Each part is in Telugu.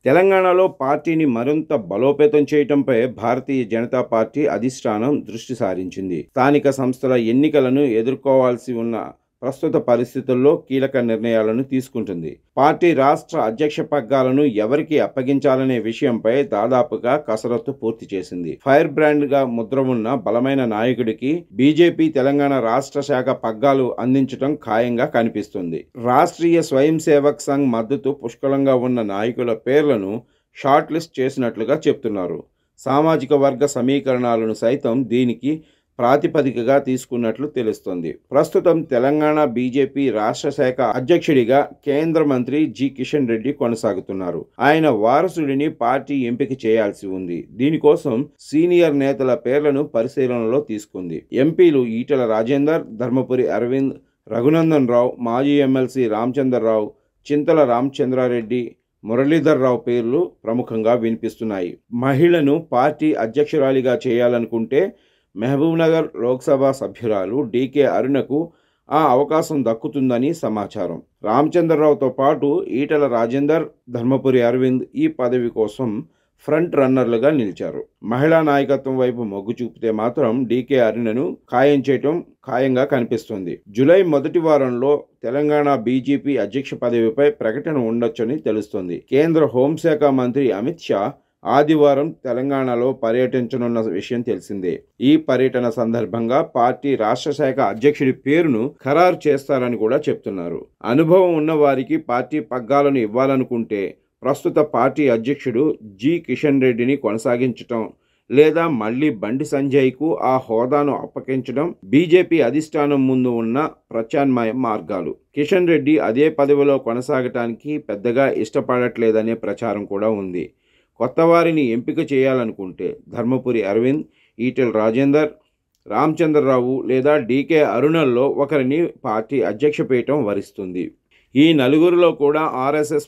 తెలంగాణలో పార్టీని మరింత బలోపేతం చేయటంపై భారతీయ జనతా పార్టీ అధిష్టానం దృష్టి సారించింది. స్థానిక సంస్థల ఎన్నికలను ఎదుర్కోవాల్సి ఉన్న ప్రస్తుత పరిస్థితుల్లో కీలక నిర్ణయాలను తీసుకుంటుంది. పార్టీ రాష్ట్ర అధ్యక్ష పగ్గాలను ఎవరికి అప్పగించాలనే విషయంపై దాదాపుగా కసరత్తు పూర్తి చేసింది. ఫైర్ బ్రాండ్ గా ముద్ర ఉన్న బలమైన నాయకుడికి బీజేపీ తెలంగాణ రాష్ట్ర శాఖ పగ్గాలు అందించడం ఖాయంగా కనిపిస్తుంది. రాష్ట్రీయ స్వయం సేవక్ సంఘ్ మద్దతు పుష్కలంగా ఉన్న నాయకుల పేర్లను షార్ట్ లిస్ట్ చేసినట్లుగా చెప్తున్నారు. సామాజిక వర్గ సమీకరణాలను సైతం దీనికి ప్రాతిపదికగా తీసుకున్నట్లు తెలుస్తోంది. ప్రస్తుతం తెలంగాణ బీజేపీ రాష్ట్ర శాఖ అధ్యక్షుడిగా కేంద్ర మంత్రి జి కిషన్ రెడ్డి కొనసాగుతున్నారు. ఆయన వారసుడిని పార్టీ ఎంపిక చేయాల్సి ఉంది. దీనికోసం సీనియర్ నేతల పేర్లను పరిశీలనలో తీసుకుంది. ఎంపీలు ఈటెల రాజేందర్, ధర్మపురి అరవింద్, రఘునందన్ రావు, మాజీ ఎమ్మెల్సీ రామచంద్రరావు, చింతల రామచంద్రారెడ్డి, మురళీధర్ రావు పేర్లు ప్రముఖంగా వినిపిస్తున్నాయి. మహిళను పార్టీ అధ్యక్షురాలిగా చేయాలనుకుంటే మహబూబ్నగర్ లోక్సభ సభ్యురాలు డీకే అరుణకు ఆ అవకాశం దక్కుతుందని సమాచారం. రామచంద్రరావుతో పాటు ఈటెల రాజేందర్, ధర్మపురి అరవింద్ ఈ పదవి కోసం ఫ్రంట్ రన్నర్లుగా నిలిచారు. మహిళా నాయకత్వం వైపు మొగ్గు చూపితే మాత్రం డీకే అరుణను ఖాయం చేయటం ఖాయంగా కనిపిస్తుంది. జూలై మొదటి వారంలో తెలంగాణ బీజేపీ అధ్యక్ష పదవిపై ప్రకటన ఉండొచ్చని తెలుస్తోంది. కేంద్ర హోంశాఖ మంత్రి అమిత్ షా ఆదివారం తెలంగాణలో పర్యటించనున్న విషయం తెలిసిందే. ఈ పర్యటన సందర్భంగా పార్టీ రాష్ట్ర శాఖ అధ్యక్షుడి పేరును ఖరారు చేస్తారని కూడా చెప్తున్నారు. అనుభవం ఉన్న వారికి పార్టీ పగ్గాలను ఇవ్వాలనుకుంటే ప్రస్తుత పార్టీ అధ్యక్షుడు జి కిషన్ రెడ్డిని కొనసాగించటం లేదా మళ్లీ బండి సంజయ్కు ఆ హోదాను అప్పగించడం బీజేపీ అధిష్టానం ముందు ఉన్న ప్రత్యామ్నాయ మార్గాలు. కిషన్ రెడ్డి అదే పదవిలో కొనసాగటానికి పెద్దగా ఇష్టపడట్లేదనే ప్రచారం కూడా ఉంది. కొత్త వారిని ఎంపిక చేయాలనుకుంటే ధర్మపురి అరవింద్, ఈటెల రాజేందర్, రామచంద్రరావు లేదా డీకే అరుణల్లో ఒకరిని పార్టీ అధ్యక్ష పీఠం వరిస్తుంది. ఈ నలుగురిలో కూడా ఆర్ఎస్ఎస్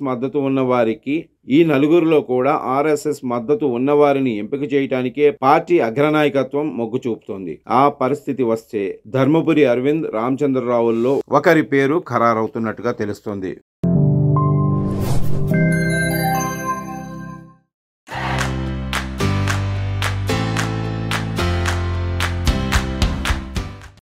మద్దతు ఉన్నవారిని ఎంపిక చేయడానికే పార్టీ అగ్రనాయకత్వం మొగ్గు చూపుతోంది. ఆ పరిస్థితి వస్తే ధర్మపురి అరవింద్, రామచంద్రరావుల్లో ఒకరి పేరు ఖరారవుతున్నట్టుగా తెలుస్తోంది.